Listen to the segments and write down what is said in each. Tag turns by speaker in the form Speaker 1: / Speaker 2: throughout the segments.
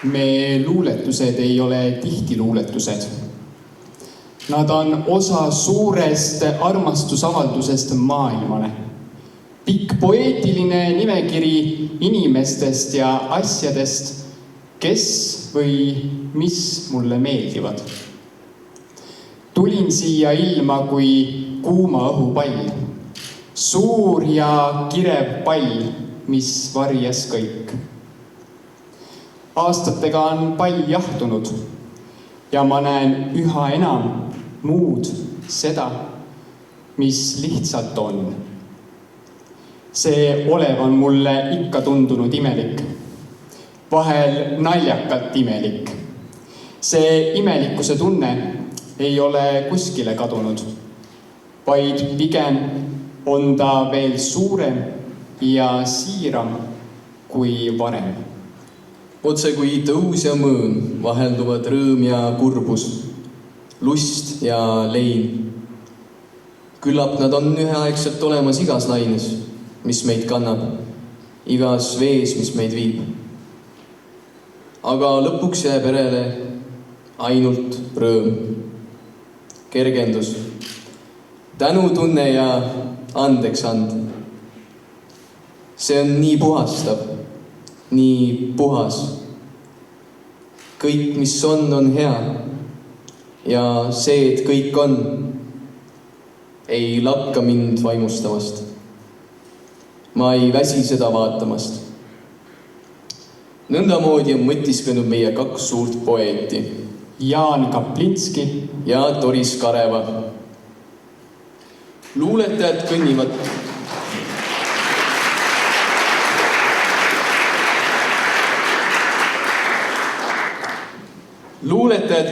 Speaker 1: Me luuletused ei ole tihti luuletused. Nad on osa suurest armastusavaldusest maailmale. Pikk poeetiline nimekiri inimestest ja asjadest, kes või mis mulle meeldivad. Tulin siia ilma kui kuuma õhupall. Suur ja kirev pall, mis varjas kõik. Aastatega on pall jahtunud ja ma näen üha enam muud seda, mis lihtsalt on. See olev on mulle ikka tundunud imelik, vahel naljakalt imelik. See imelikkuse tunne ei ole kuskile kadunud, vaid pigem on ta veel suurem ja siiram kui varem.
Speaker 2: Otse kui tõus ja mõõn vahelduvad rõõm ja kurbus, lust ja lein. Küllap nad on üheaegselt olemas igas laines, mis meid kannab, igas vees, mis meid viib. Aga lõpuks jääb perele ainult rõõm, kergendus, tänutunne ja andeksand. See on nii puhastav, nii puhas. Kõik, mis on hea. Ja see, et kõik on, ei lakka mind vaimustamast. Ma ei väsi seda vaatamast. Nõndamoodi on mõtisklenud meie kaks suurt poeeti.
Speaker 1: Jaan Kaplinski
Speaker 2: ja Doris Kareva. Luuletajad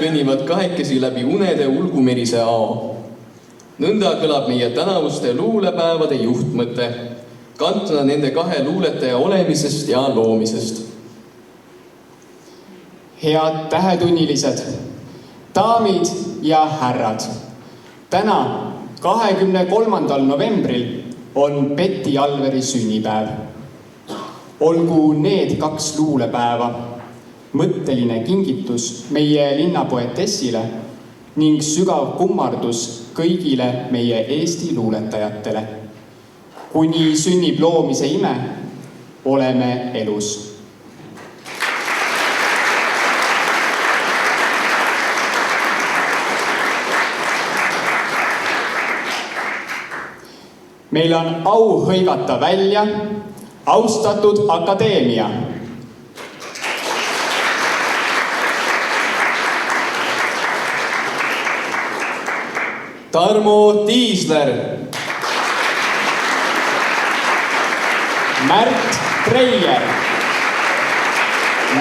Speaker 2: kõnnivad kahekesi läbi unede ulgumerise ao. Nõnda kõlab meie tänavuste luulepäevade juhtmõte, kantuna nende kahe luuletaja olemisest ja loomisest.
Speaker 1: Head tähetunnilised, daamid ja härrad. Täna, 23. novembril on Betty Alveri sünnipäev. Olgu need kaks luulepäeva mõtteline kingitus meie linnapoetessile ning sügav kummardus kõigile meie Eesti luuletajatele. Kuni sünnib loomise ime, oleme elus. Meil on au hõigata välja austatud akadeemia.
Speaker 2: Tarmo Tiisler,
Speaker 1: Märt Treier,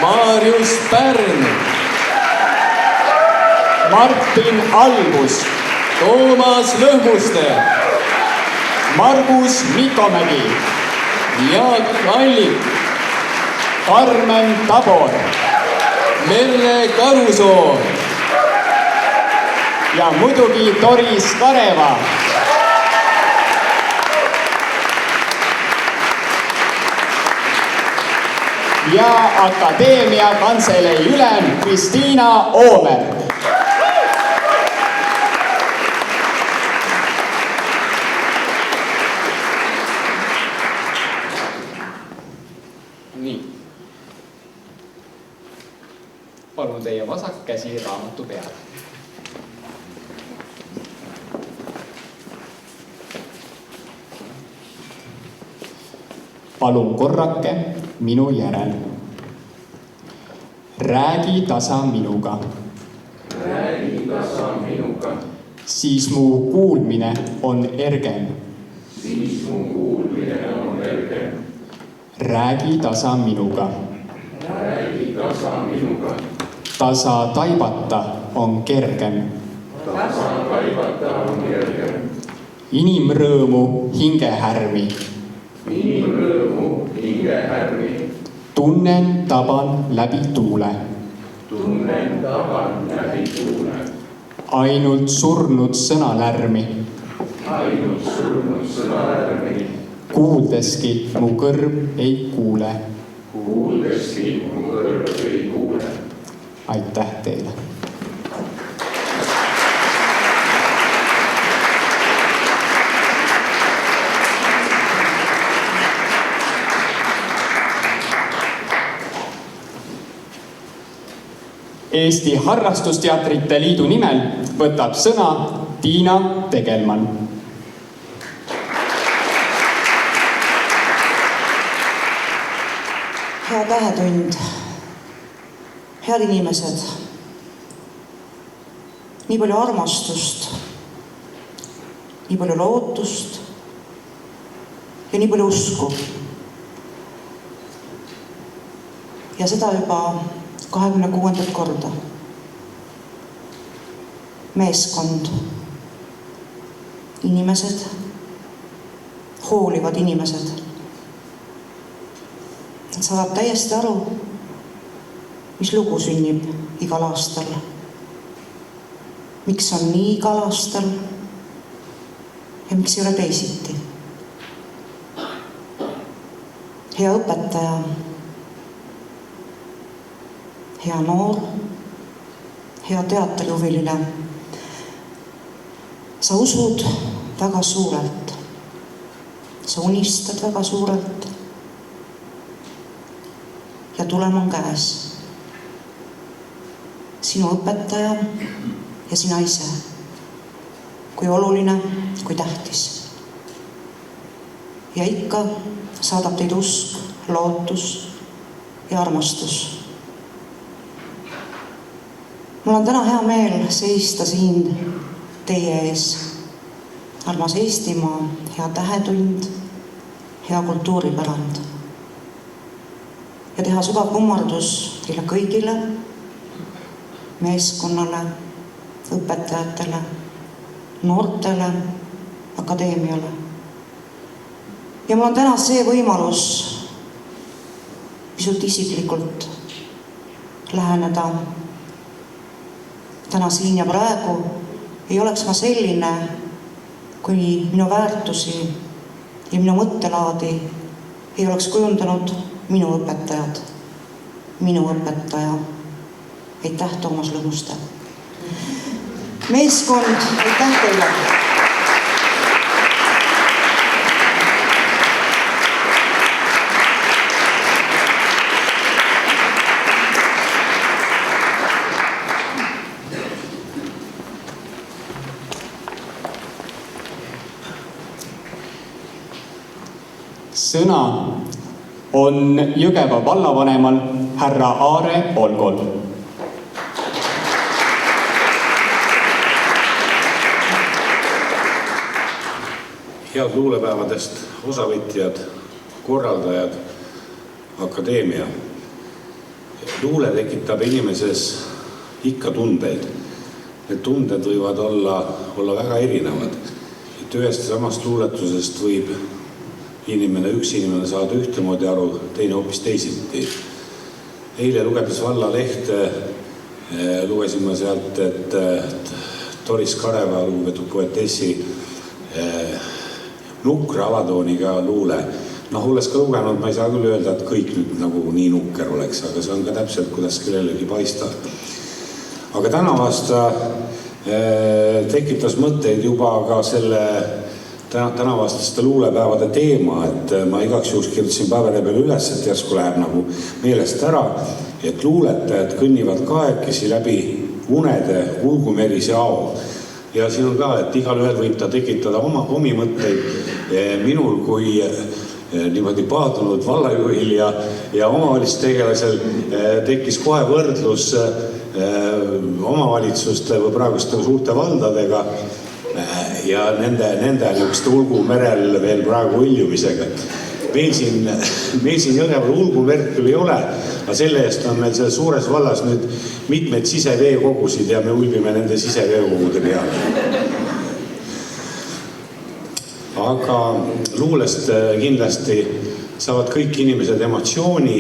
Speaker 2: Marius Pärn,
Speaker 1: Martin Albus,
Speaker 2: Toomas Lõhmuste,
Speaker 1: Margus Mikomägi,
Speaker 2: Jaak Allik,
Speaker 1: Karmen Tabor
Speaker 2: Merle Karusoo
Speaker 1: ja muidugi Doris Kareva. Ja akadeemia kantselei ülem Kristiina Oomer. Nii. Palun teie vasak käsi raamatu peale. Palun korrake minu järel. Räägi tasa minuga.
Speaker 3: Räägi tasa minuga.
Speaker 1: Siis mu kuulmine on ergem.
Speaker 3: Siis mu kuulmine on ergem.
Speaker 1: Räägi tasa minuga.
Speaker 3: Räägi tasa minuga.
Speaker 1: Tasa taibata on kergem.
Speaker 3: Tasa taibata on kergem.
Speaker 1: Inimrõõmu hingehärmi.
Speaker 3: Inimrõõmu hingehärmi.
Speaker 1: Tunnen taban läbi tuule.
Speaker 3: Tunnen taban läbi tuule.
Speaker 1: Ainult surnud sõnalärmi.
Speaker 3: Ainult surnud sõnalärmi.
Speaker 1: Kuuldeski mu kõrv ei kuule.
Speaker 3: Kuuldeski mu kõrv ei kuule.
Speaker 1: aitäh teile! Eesti Harrastusteatrite Liidu nimel võtab sõna Tiina Tegelmann.
Speaker 4: Hea tähetund, head inimesed, nii palju armastust, nii palju lootust ja nii palju usku. Ja seda juba 26. korda. Meeskond, inimesed, hoolivad inimesed. Nad saavad täiesti aru, mis lugu sünnib igal aastal. Miks on nii igal aastal ja miks ei ole teisiti. Hea õpetaja, hea noor, hea teatrihuviline. Sa usud väga suurelt. Sa unistad väga suurelt. Ja tulem on käes. Sinu õpetaja ja sina ise. Kui oluline, kui tähtis. Ja ikka saadab teid usk, lootus ja armastus. Mul on täna hea meel seista siin teie ees. Armas Eestimaa, hea tähetund, hea kultuuripärand. Ja teha sügav kummardus teile kõigile, meeskonnale, õpetajatele, noortele, akadeemiale. Ja mul on täna see võimalus pisut isiklikult läheneda. Täna siin ja praegu ei oleks ma selline, kui minu väärtusi ja minu mõttelaadi ei oleks kujundanud minu õpetajad. Minu õpetaja. Aitäh, Toomas Lõmuste. Meeskond, aitäh teile.
Speaker 1: Sõna on Jõgeva vallavanemal härra Aare Olgol.
Speaker 3: Head luulepäevadest osavõtjad, korraldajad, akadeemia. Luule tekitab inimeses ikka tundeid. Need tunded võivad olla väga erinevad. Et ühest samast luuletusest võib üks inimene saada ühtemoodi aru, teine hoopis teisiti. Eile lugedes Valla lehte lugesin ma sealt, et Doris Kareva, lugupeetud poetessi, nukra alatooniga luule. Olles ka lugenud, ma ei saa küll öelda, et kõik nüüd nagu nii nukker oleks, aga see on ka täpselt, kuidas kellelegi paistab. Aga tänavasta tekitas mõtteid juba ka selle tänavastaste luulepäevade teema, et ma igaks juhuks kirjutasin päevade peale üles, et järsku läheb nagu meelest ära, et luuletajad kõnnivad kahekesi läbi unede ulgumerise ao. Ja siin on ka, et igal ühel võib ta tekitada omi mõtteid. Minul kui niimoodi paadunud vallajuhil ja omavalitsustegelasel tekkis kohe võrdlus omavalitsuste või praeguste suurte valdadega ja nende niisuguste ulgumerel veel praegu õljumisega. Meil siin Jõgeval ulgumerd küll ei ole, aga selle eest on meil selles suures vallas nüüd mitmeid siseveekogusid ja me ulbime nende siseveekogude peale. Aga luulest kindlasti saavad kõik inimesed emotsiooni,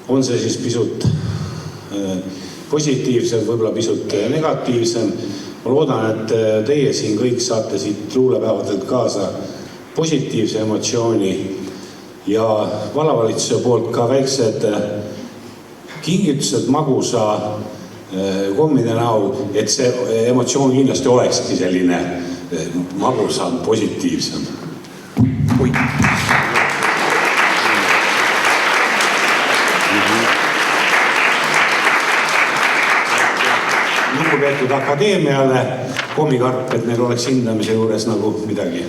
Speaker 3: on see siis pisut positiivsem, võib-olla pisut negatiivsem. Ma loodan, et teie siin kõik saate siit luulepäevadelt kaasa positiivse emotsiooni ja vallavalitsuse poolt ka väiksed kingitused magusa kommide näol, et see emotsioon kindlasti olekski selline magusam, positiivsem. Lugupeetud akadeemiale kommikarp, et neil oleks hindamise juures nagu midagi.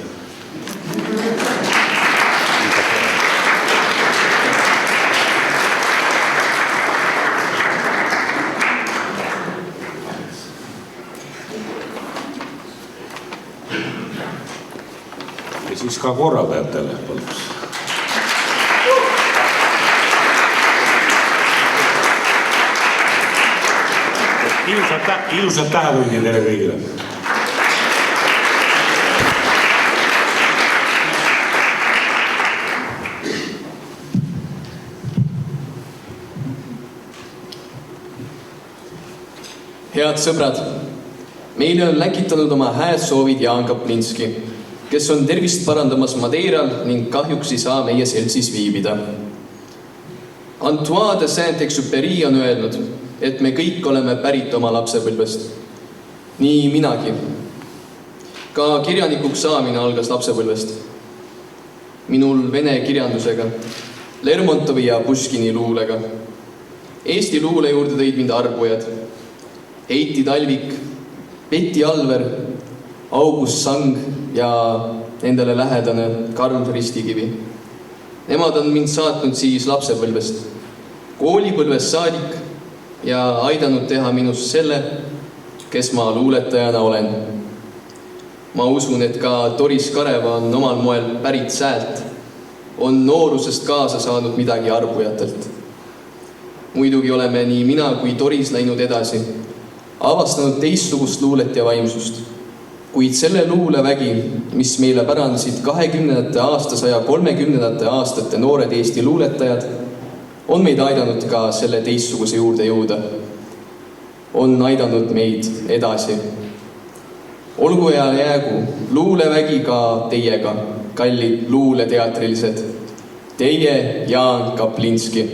Speaker 3: Ja siis ka korraldajatele paluks. Ilusat tähetundi teile kõigile.
Speaker 2: Head sõbrad, meile on läkitanud oma hääd soovid Jaan Kaplinski, kes on tervist parandamas Madeiral ning kahjuks ei saa meie seltsis viibida. Antoine de Saint-Exupéry on öelnud, et me kõik oleme pärit oma lapsepõlvest. Nii minagi. Ka kirjanikuks saamine algas lapsepõlvest. Minul vene kirjandusega, Lermontovi ja Puškini luulega. Eesti luule juurde tõid mind arvujad. Heiti Talvik, Peti Alver, August Sang ja endale lähedane Karl Ristikivi. Nemad on mind saatnud siis lapsepõlvest, koolipõlvest saadik ja aidanud teha minust selle, kes ma luuletajana olen. Ma usun, et ka Doris Kareva on omal moel pärit säält, on noorusest kaasa saanud midagi arvujatelt. Muidugi oleme nii mina kui Doris läinud edasi, avastanud teistsugust luulet ja vaimsust, kuid selle luulevägi, mis meile pärandasid 20. aastasaja 30. aastate noored Eesti luuletajad, on meid aidanud ka selle teistsuguse juurde jõuda. On aidanud meid edasi. Olgu ja jäägu luulevägi ka teiega, kallid luuleteatrilised. Teie Jaan Kaplinski.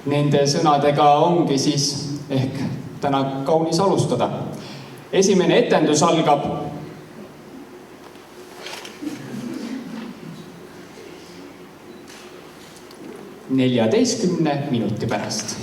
Speaker 1: Nende sõnadega ongi siis ehk täna kaunis alustada. Esimene etendus algab 14 minuti pärast.